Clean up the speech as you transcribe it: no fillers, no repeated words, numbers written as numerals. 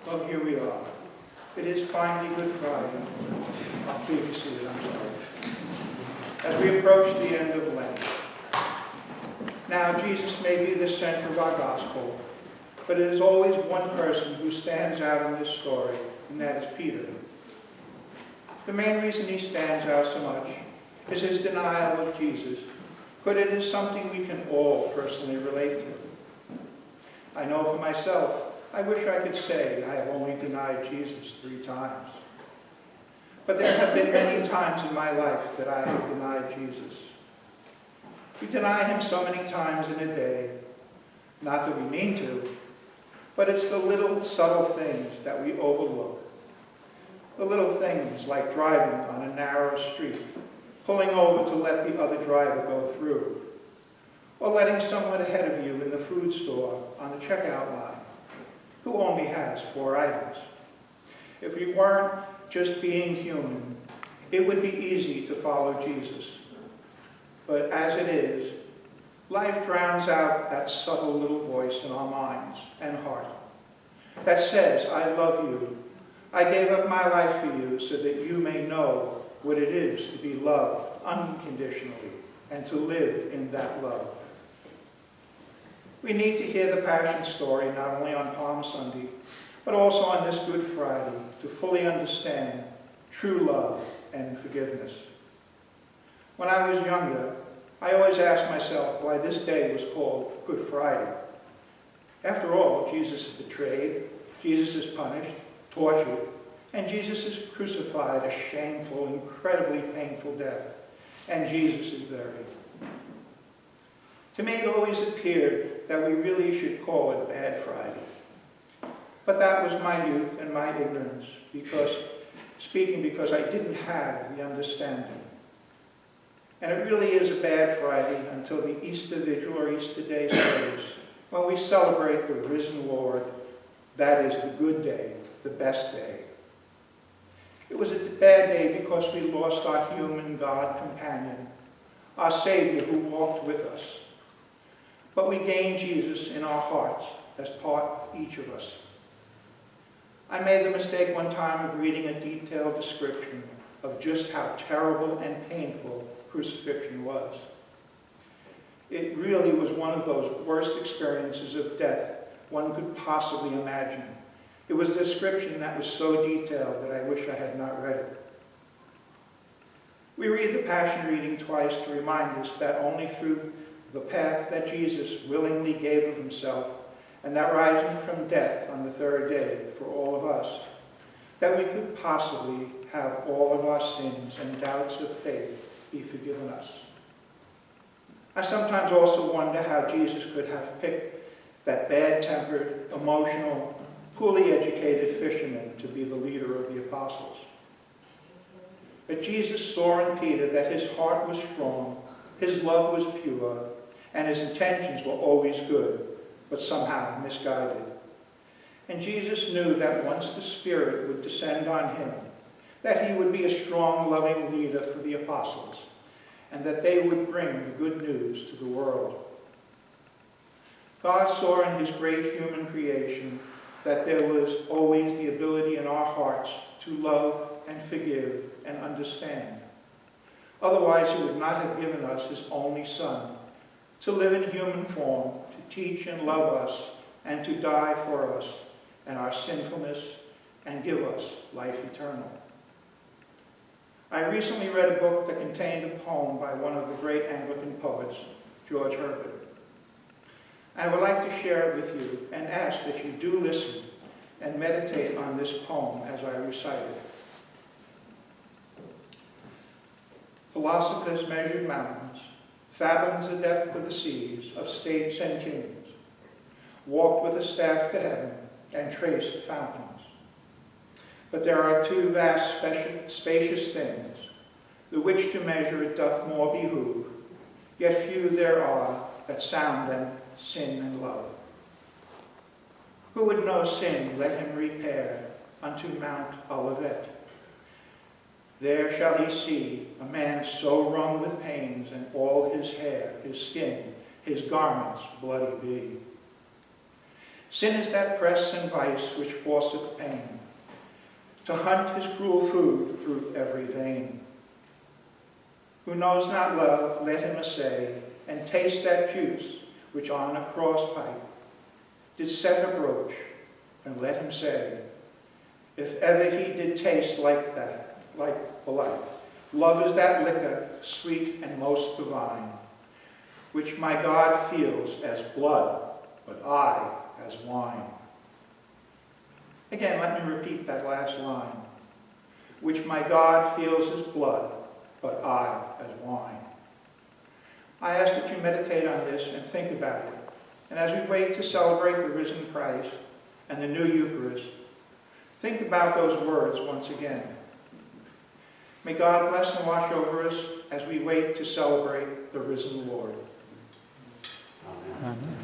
Well, here we are. It is finally Good Friday. Please see it, I'm sorry. As we approach the end of Lent. Now, Jesus may be the center of our gospel, but it is always one person who stands out in this story, and that is Peter. The main reason he stands out so much is his denial of Jesus, but it is something we can all personally relate to. I know for myself, I wish I could say I have only denied Jesus 3 times. But there have been many times in my life that I have denied Jesus. We deny him so many times in a day, not that we mean to, but it's the little subtle things that we overlook. The little things like driving on a narrow street, pulling over to let the other driver go through, or letting someone ahead of you in the food store on the checkout line who only has 4 items. If we weren't just being human, it would be easy to follow Jesus. But as it is, life drowns out that subtle little voice in our minds and heart that says, I love you. I gave up my life for you so that you may know what it is to be loved unconditionally and to live in that love. We need to hear the Passion story not only on Palm Sunday, but also on this Good Friday to fully understand true love and forgiveness. When I was younger, I always asked myself why this day was called Good Friday. After all, Jesus is betrayed, Jesus is punished, tortured, and Jesus is crucified a shameful, incredibly painful death, and Jesus is buried. To me, it always appeared that we really should call it Bad Friday. But that was my youth and my ignorance, because I didn't have the understanding. And it really is a bad Friday until the Easter Vigil or Easter Day service, when we celebrate the risen Lord. That is the good day, the best day. It was a bad day because we lost our human God companion, our Savior who walked with us. But we gained Jesus in our hearts as part of each of us. I made the mistake one time of reading a detailed description of just how terrible and painful crucifixion was. It really was one of those worst experiences of death one could possibly imagine. It was a description that was so detailed that I wish I had not read it. We read the Passion reading twice to remind us that only through the path that Jesus willingly gave of himself, and that rising from death on the 3rd day for all of us, that we could possibly have all of our sins and doubts of faith be forgiven us. I sometimes also wonder how Jesus could have picked that bad-tempered, emotional, poorly educated fisherman to be the leader of the apostles. But Jesus saw in Peter that his heart was strong, his love was pure, and his intentions were always good, but somehow misguided. And Jesus knew that once the Spirit would descend on him, that he would be a strong, loving leader for the apostles, and that they would bring the good news to the world. God saw in his great human creation that there was always the ability in our hearts to love and forgive and understand. Otherwise, he would not have given us his only Son to live in human form, to teach and love us, and to die for us and our sinfulness and give us life eternal. I recently read a book that contained a poem by one of the great Anglican poets, George Herbert. I would like to share it with you and ask that you do listen and meditate on this poem as I recite it. Philosophers measured mountains, fathoms the depth of the seas, of states and kings, walked with a staff to heaven and traced fountains. But there are 2 vast, spacious things, the which to measure it doth more behoove, yet few there are that sound them sin and love. Who would know sin, let him repair unto Mount Olivet. There shall he see a man so wrung with pains, and all his hair, his skin, his garments bloody be. Sin is that press and vice which forceth pain, to hunt his cruel food through every vein. Who knows not love, let him essay, and taste that juice which on a cross pipe did set a broach, and let him say, if ever he did taste like that, like the like, love is that liquor, sweet and most divine, which my God feels as blood, but I as wine. Again, let me repeat that last line. Which my God feels as blood, but I as wine. I ask that you meditate on this and think about it. And as we wait to celebrate the risen Christ and the new Eucharist, think about those words once again. May God bless and watch over us as we wait to celebrate the risen Lord. Amen.